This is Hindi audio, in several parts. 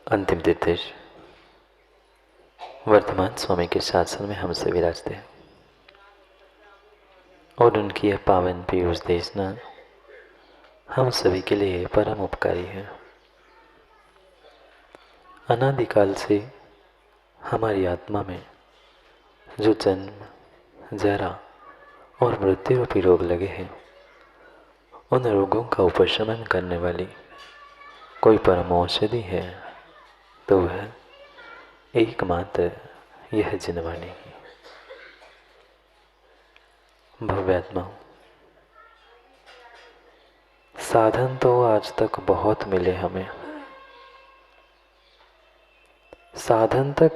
अंतिम निर्देश वर्तमान स्वामी के शासन में हमसे विराजते हैं और उनकी यह पावन पीयूष देशना हम सभी के लिए परम उपकारी है। अनादिकाल से हमारी आत्मा में जो जन्म, जरा और मृत्यु रूपी रोग लगे हैं, उन रोगों का उपशमन करने वाली कोई परम औषधि है तो वह एकमात्र यह जिनवाणी है। भव्यात्मा, साधन तो आज तक बहुत मिले हमें, साधन तक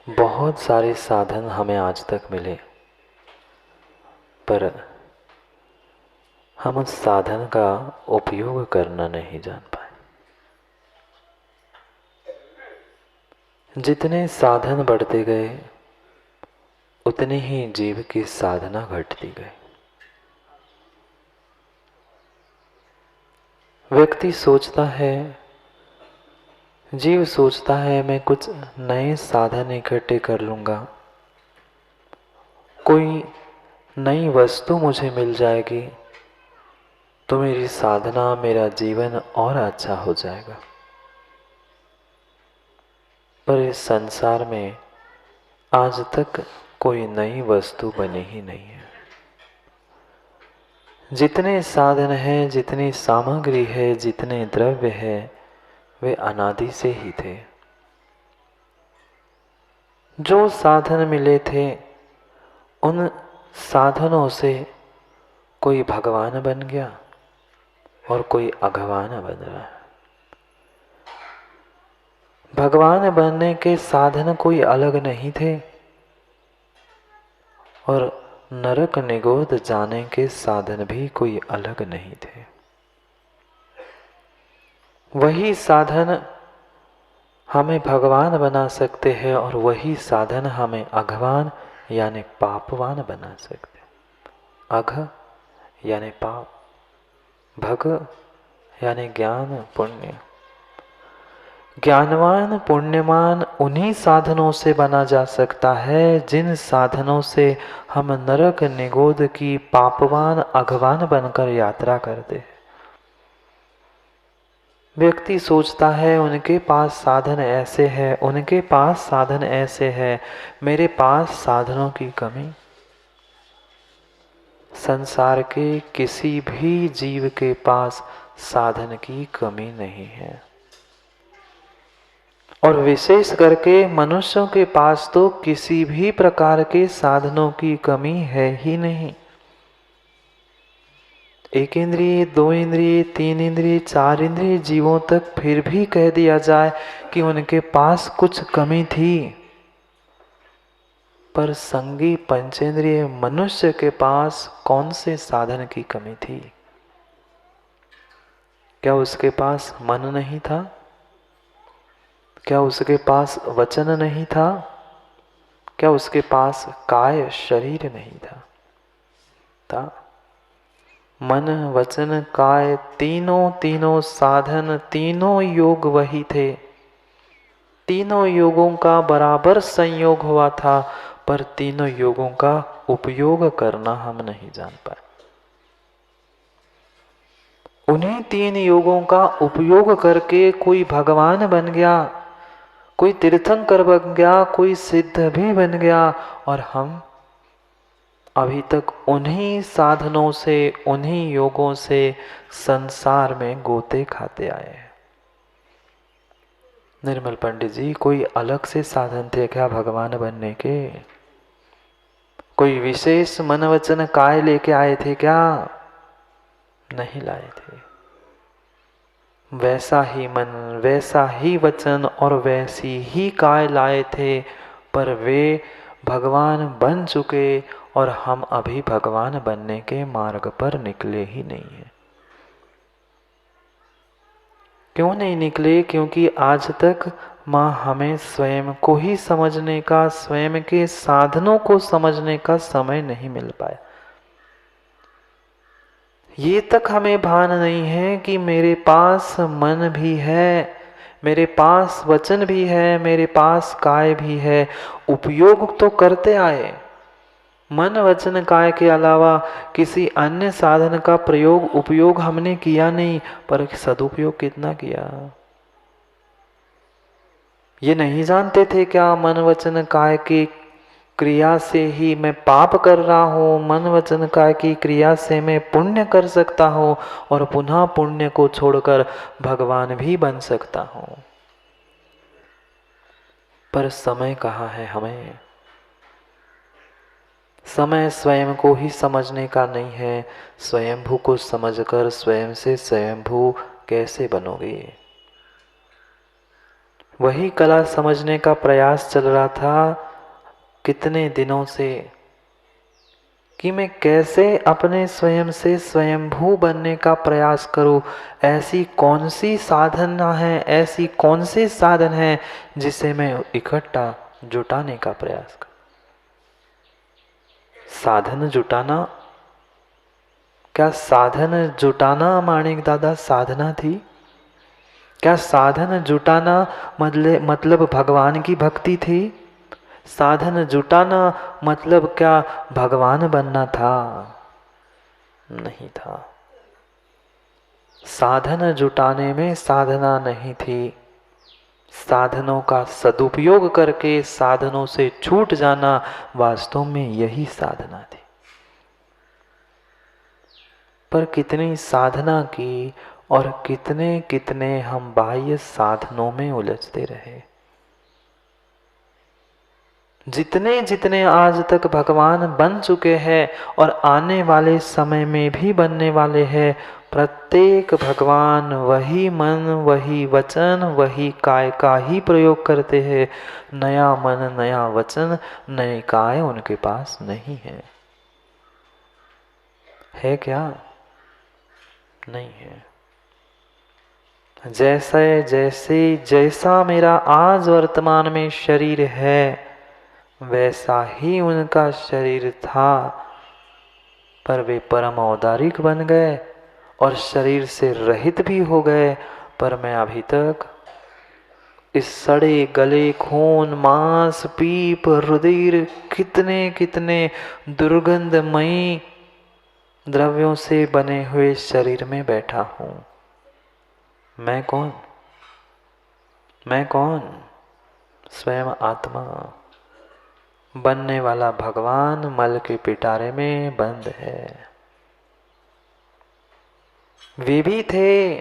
बहुत सारे साधन हमें आज तक मिले, पर हम उस साधन का उपयोग करना नहीं जान पाए। जितने साधन बढ़ते गए उतने ही जीव की साधना घटती गई। व्यक्ति सोचता है, जीव सोचता है मैं कुछ नए साधन इकट्ठे कर लूँगा, कोई नई वस्तु मुझे मिल जाएगी तो मेरी साधना, मेरा जीवन और अच्छा हो जाएगा। पर इस संसार में आज तक कोई नई वस्तु बनी ही नहीं है। जितने साधन हैं, जितनी सामग्री है, जितने द्रव्य है, वे अनादि से ही थे। जो साधन मिले थे उन साधनों से कोई भगवान बन गया और कोई अभगवान बन रहा है। भगवान बनने के साधन कोई अलग नहीं थे और नरक निगोद जाने के साधन भी कोई अलग नहीं थे। वही साधन हमें भगवान बना सकते हैं और वही साधन हमें अघवान यानी पापवान बना सकते हैं। अघ यानी पाप, भग यानी ज्ञान, पुण्य। ज्ञानवान, पुण्यमान उन्हीं साधनों से बना जा सकता है जिन साधनों से हम नरक निगोद की पापवान, अघवान बनकर यात्रा करते हैं। व्यक्ति सोचता है उनके पास साधन ऐसे है, उनके पास साधन ऐसे है, मेरे पास साधनों की कमी। संसार के किसी भी जीव के पास साधन की कमी नहीं है और विशेष करके मनुष्यों के पास तो किसी भी प्रकार के साधनों की कमी है ही नहीं। एक इंद्रिय, दो इंद्रिय, तीन इंद्रिय, चार इंद्रिय जीवों तक फिर भी कह दिया जाए कि उनके पास कुछ कमी थी, पर संगी पंचेंद्रिय मनुष्य के पास कौन से साधन की कमी थी? क्या उसके पास मन नहीं था? क्या उसके पास वचन नहीं था? क्या उसके पास काय शरीर नहीं था? मन, वचन, काय तीनों साधन, तीनों योग वही थे। तीनों योगों का बराबर संयोग हुआ था, पर तीनों योगों का उपयोग करना हम नहीं जान पाए। उन्हीं तीन योगों का उपयोग करके कोई भगवान बन गया, कोई तीर्थंकर बन गया, कोई सिद्ध भी बन गया और हम अभी तक उन्हीं साधनों से, उन्हीं योगों से संसार में गोते खाते आए हैं। निर्मल पंडित जी, कोई अलग से साधन थे क्या भगवान बनने के? कोई विशेष मन वचन काय लेके आए थे क्या? नहीं लाए थे। वैसा ही मन, वैसा ही वचन और वैसी ही काय लाए थे, पर वे भगवान बन चुके और हम अभी भगवान बनने के मार्ग पर निकले ही नहीं हैं। क्यों नहीं निकले? क्योंकि आज तक माँ हमें स्वयं को ही समझने का, स्वयं के साधनों को समझने का समय नहीं मिल पाया। ये तक हमें भान नहीं है कि मेरे पास मन भी है, मेरे पास वचन भी है, मेरे पास काय भी है, उपयोग तो करते आए। मन वचन काय के अलावा किसी अन्य साधन का प्रयोग उपयोग हमने किया नहीं, पर सदुपयोग कितना किया। ये नहीं जानते थे क्या मन वचन काय की क्रिया से ही मैं पाप कर रहा हूँ, मन वचन काय की क्रिया से मैं पुण्य कर सकता हूँ और पुनः पुण्य को छोड़कर भगवान भी बन सकता हूँ। पर समय कहाँ है हमें। समय स्वयं को ही समझने का नहीं है। स्वयंभू को समझकर स्वयं से स्वयंभू कैसे बनोगे। वही कला समझने का प्रयास चल रहा था कितने दिनों से कि मैं कैसे अपने स्वयं से स्वयंभू बनने का प्रयास करूं। ऐसी कौन सी साधना है, ऐसी कौन से साधन है जिसे मैं इकट्ठा जुटाने का प्रयास करूं। साधन जुटाना, क्या साधन जुटाना माणिक दादा साधना थी? क्या साधन जुटाना मतलब भगवान की भक्ति थी? साधन जुटाना मतलब क्या भगवान बनना था? नहीं था। साधन जुटाने में साधना नहीं थी। साधनों का सदुपयोग करके साधनों से छूट जाना वास्तव में यही साधना थी। पर कितनी साधना की और कितने कितने हम बाह्य साधनों में उलझते रहे। जितने जितने आज तक भगवान बन चुके हैं और आने वाले समय में भी बनने वाले हैं, प्रत्येक भगवान वही मन, वही वचन, वही काय का ही प्रयोग करते हैं। नया मन, नया वचन, नए काय उनके पास नहीं है क्या? नहीं है। जैसा मेरा आज वर्तमान में शरीर है वैसा ही उनका शरीर था, पर वे परम औदारिक बन गए और शरीर से रहित भी हो गए। पर मैं अभी तक इस सड़े गले, खून, मांस, पीप, रुधिर, कितने कितने दुर्गंधमयी द्रव्यों से बने हुए शरीर में बैठा हूं। मैं कौन? मैं कौन? स्वयं आत्मा। बनने वाला भगवान मल के पिटारे में बंद है। वे भी थे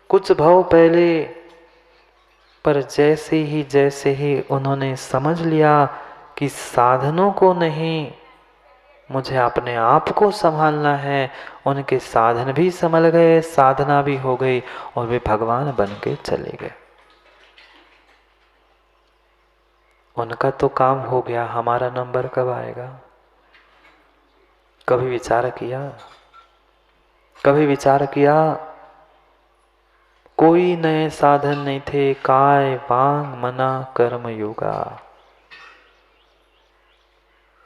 कुछ भव पहले, पर जैसे ही उन्होंने समझ लिया कि साधनों को नहीं, मुझे अपने आप को संभालना है, उनके साधन भी संभल गए, साधना भी हो गई और वे भगवान बन के चले गए। उनका तो काम हो गया, हमारा नंबर कब आएगा? कभी विचार किया? कभी विचार किया? कोई नए साधन नहीं थे, काय, वांग, मना, कर्म, योगा।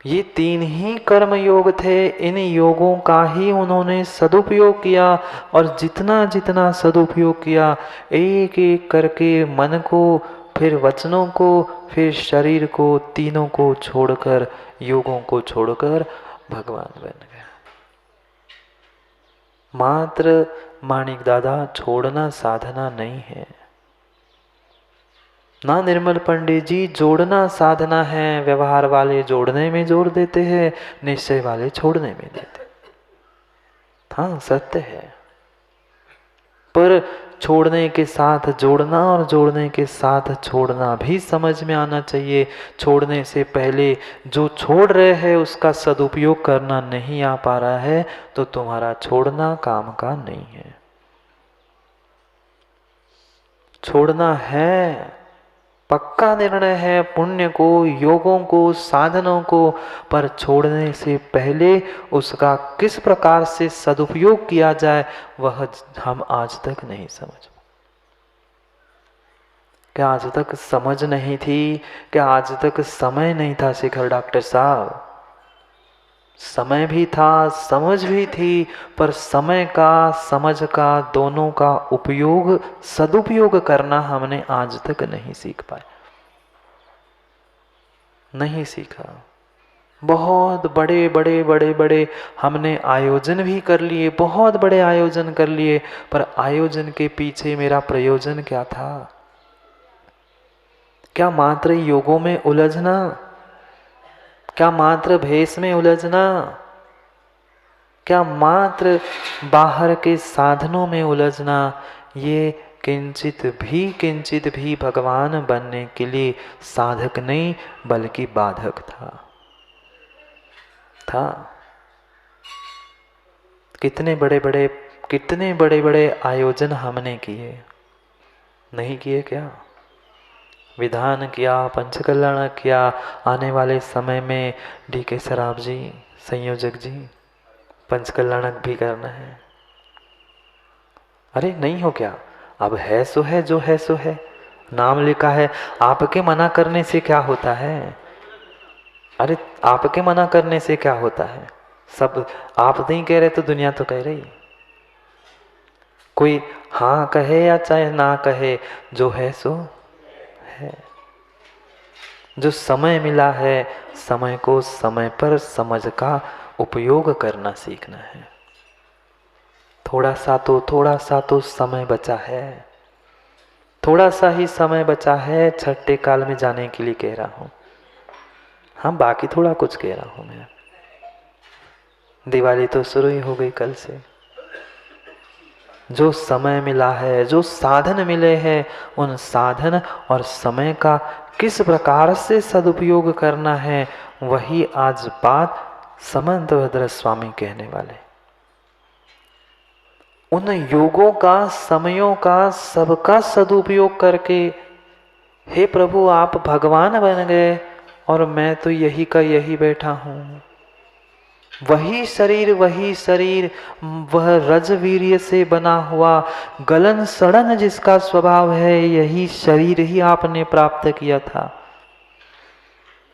ये तीन ही कर्म योग थे। इन योगों का ही उन्होंने सदुपयोग किया और जितना जितना सदुपयोग किया, एक एक करके मन को, फिर वचनों को, फिर शरीर को, तीनों को छोड़कर, योगों को छोड़कर भगवान बन गया। मात्र माणिक दादा छोड़ना साधना नहीं है ना। निर्मल पंडित जी, जोड़ना साधना है। व्यवहार वाले जोड़ने में जोर देते हैं, निश्चय वाले छोड़ने में देते। हाँ, सत्य है। पर छोड़ने के साथ जोड़ना और जोड़ने के साथ छोड़ना भी समझ में आना चाहिए। छोड़ने से पहले जो छोड़ रहे हैं उसका सदुपयोग करना नहीं आ पा रहा है तो तुम्हारा छोड़ना काम का नहीं है। छोड़ना है, पक्का निर्णय है, पुण्य को, योगों को, साधनों को, पर छोड़ने से पहले उसका किस प्रकार से सदुपयोग किया जाए वह हम आज तक नहीं समझ। क्या आज तक समझ नहीं थी? क्या आज तक समय नहीं था? शेखर डॉक्टर साहब, समय भी था, समझ भी थी, पर समय का समझ का दोनों का उपयोग, सदुपयोग करना हमने आज तक नहीं सीख पाए, नहीं सीखा। बहुत बड़े बड़े बड़े बड़े हमने आयोजन भी कर लिए, बहुत बड़े आयोजन कर लिए, पर आयोजन के पीछे मेरा प्रयोजन क्या था? क्या मात्र योगों में उलझना? क्या मात्र भेष में उलझना? क्या मात्र बाहर के साधनों में उलझना? ये किंचित भी भगवान बनने के लिए साधक नहीं बल्कि बाधक था। कितने बड़े बड़े आयोजन हमने किए, नहीं किए क्या? विधान किया, पंचकल्याण किया, आने वाले समय में DK सराफ जी, संयोजक जी, पंचकल्याणक भी करना है। अरे नहीं हो क्या? अब है सो है, जो है सो है, नाम लिखा है। आपके मना करने से क्या होता है? अरे आपके मना करने से क्या होता है? सब आप नहीं कह रहे तो दुनिया तो कह रही। कोई हाँ कहे या चाहे ना कहे, जो है सो है। जो समय मिला है, समय को समय पर समझ का उपयोग करना सीखना है। थोड़ा सा तो समय बचा है, थोड़ा सा ही समय बचा है। छठे काल में जाने के लिए कह रहा हूं। हाँ, बाकी थोड़ा कुछ कह रहा हूं मैं। दिवाली तो शुरू ही हो गई कल से। जो समय मिला है, जो साधन मिले हैं, उन साधन और समय का किस प्रकार से सदुपयोग करना है, वही आज बात समंतभद्र स्वामी कहने वाले। उन योगों का, समयों का, सबका सदुपयोग करके, हे प्रभु आप भगवान बन गए और मैं तो यही का यही बैठा हूं। वही शरीर, वह रजवीर्य से बना हुआ गलन सड़न जिसका स्वभाव है, यही शरीर ही आपने प्राप्त किया था।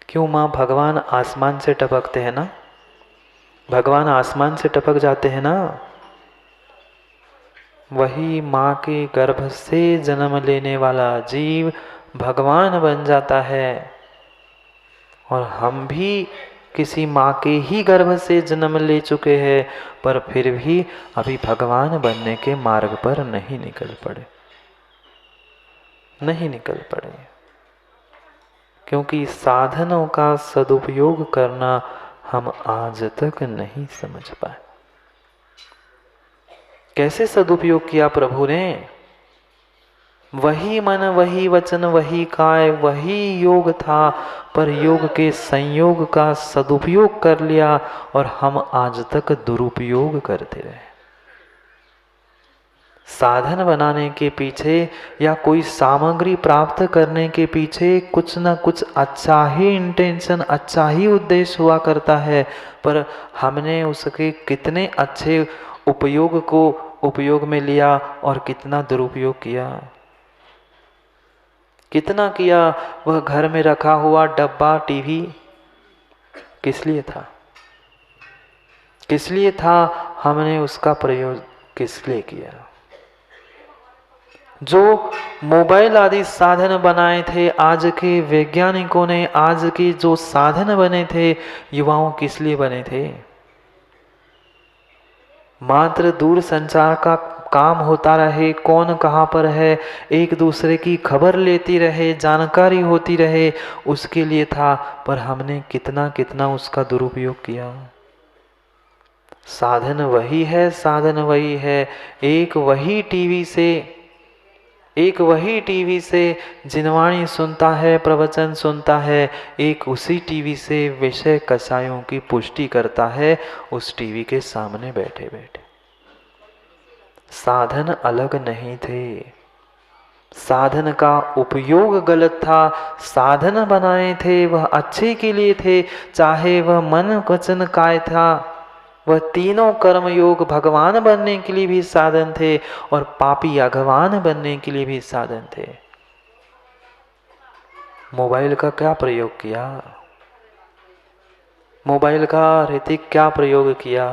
क्यों माँ? भगवान आसमान से टपकते हैं ना, भगवान आसमान से टपक जाते हैं ना। वही माँ के गर्भ से जन्म लेने वाला जीव भगवान बन जाता है। और हम भी किसी माँ के ही गर्भ से जन्म ले चुके हैं, पर फिर भी अभी भगवान बनने के मार्ग पर नहीं निकल पड़े, क्योंकि साधनों का सदुपयोग करना हम आज तक नहीं समझ पाए। कैसे सदुपयोग किया प्रभु ने? वही मन, वही वचन, वही काय, वही योग था, पर योग के संयोग का सदुपयोग कर लिया और हम आज तक दुरुपयोग करते रहे। साधन बनाने के पीछे या कोई सामग्री प्राप्त करने के पीछे कुछ ना कुछ अच्छा ही इंटेंशन, अच्छा ही उद्देश्य हुआ करता है, पर हमने उसके कितने अच्छे उपयोग को उपयोग में लिया और कितना दुरुपयोग किया, कितना किया। वह घर में रखा हुआ डब्बा टीवी किस लिए था? किस लिए था? हमने उसका प्रयोग किस लिए किया? जो मोबाइल आदि साधन बनाए थे आज के वैज्ञानिकों ने, आज के जो साधन बने थे, युवाओं किस लिए बने थे? मात्र दूर संचार का काम होता रहे, कौन कहाँ पर है, एक दूसरे की खबर लेती रहे, जानकारी होती रहे, उसके लिए था। पर हमने कितना कितना उसका दुरुपयोग किया। साधन वही है, साधन वही है। एक वही टीवी से जिनवाणी सुनता है, प्रवचन सुनता है, एक उसी टीवी से विषय कषायों की पुष्टि करता है, उस टीवी के सामने बैठे बैठे। साधन अलग नहीं थे, साधन का उपयोग गलत था। साधन बनाए थे वह अच्छे के लिए थे, चाहे वह मन वचन काय था। वह तीनों कर्म योग भगवान बनने के लिए भी साधन थे और पापी अगवान बनने के लिए भी साधन थे। मोबाइल का क्या प्रयोग किया? मोबाइल का ऋतिक क्या प्रयोग किया,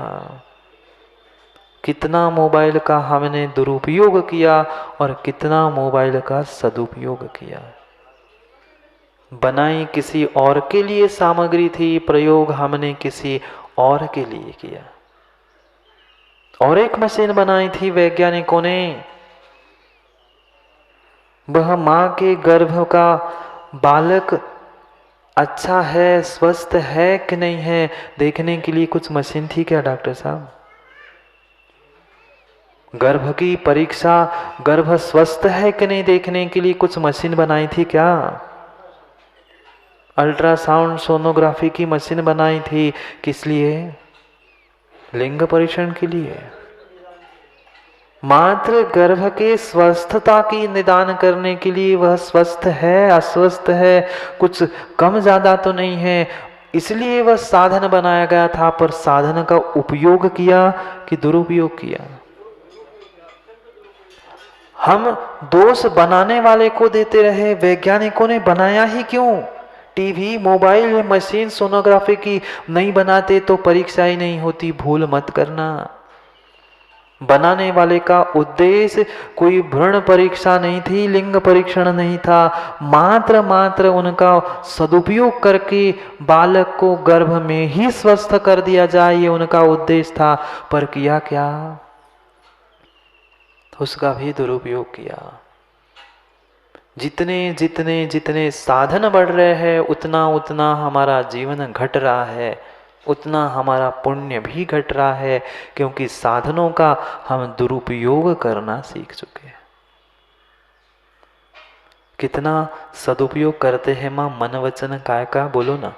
कितना मोबाइल का हमने दुरुपयोग किया और कितना मोबाइल का सदुपयोग किया। बनाई किसी और के लिए सामग्री थी, प्रयोग हमने किसी और के लिए किया। और एक मशीन बनाई थी वैज्ञानिकों ने, वह मां के गर्भ का बालक अच्छा है, स्वस्थ है कि नहीं है देखने के लिए कुछ मशीन थी क्या डॉक्टर साहब? गर्भ की परीक्षा, गर्भ स्वस्थ है कि नहीं देखने के लिए कुछ मशीन बनाई थी क्या? अल्ट्रासाउंड सोनोग्राफी की मशीन बनाई थी, किस लिए? लिंग परीक्षण के लिए। मात्र गर्भ के स्वस्थता की निदान करने के लिए, वह स्वस्थ है अस्वस्थ है, कुछ कम ज्यादा तो नहीं है, इसलिए वह साधन बनाया गया था। पर साधन का उपयोग किया कि दुरुपयोग किया? हम दोष बनाने वाले को देते रहे, वैज्ञानिकों ने बनाया ही क्यों? टीवी, मोबाइल, मशीन, सोनोग्राफी की नहीं बनाते तो परीक्षा ही नहीं होती, भूल मत करना। बनाने वाले का उद्देश्य कोई भ्रूण परीक्षा नहीं थी, लिंग परीक्षण नहीं था, मात्र उनका सदुपयोग करके बालक को गर्भ में ही स्वस्थ कर दिया जाए, ये उनका उद्देश्य था। पर किया क्या? उसका भी दुरुपयोग किया। जितने जितने जितने साधन बढ़ रहे हैं उतना उतना हमारा जीवन घट रहा है, उतना हमारा पुण्य भी घट रहा है, क्योंकि साधनों का हम दुरुपयोग करना सीख चुके हैं। कितना सदुपयोग करते हैं मां मन वचन काय का, बोलो ना।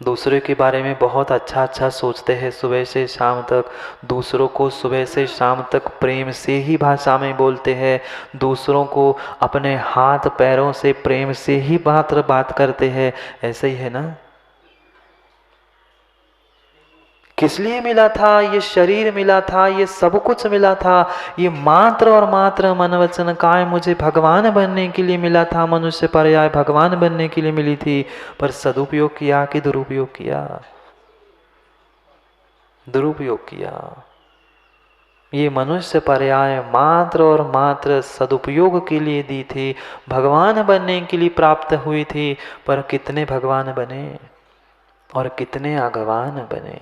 दूसरे के बारे में बहुत अच्छा अच्छा सोचते हैं सुबह से शाम तक, दूसरों को सुबह से शाम तक प्रेम से ही भाषा में बोलते हैं, दूसरों को अपने हाथ पैरों से प्रेम से ही मात्र बात करते हैं, ऐसे ही है ना। किस लिए मिला था? ये शरीर मिला था, ये सब कुछ मिला था, ये मात्र और मात्र मन वचन काय मुझे भगवान बनने के लिए मिला था, मनुष्य पर्याय भगवान बनने के लिए मिली थी। पर सदुपयोग किया कि दुरुपयोग किया? दुरुपयोग किया। ये मनुष्य पर्याय मात्र और मात्र सदुपयोग के लिए दी थी, भगवान बनने के लिए प्राप्त हुई थी। पर कितने भगवान बने और कितने अगवान बने।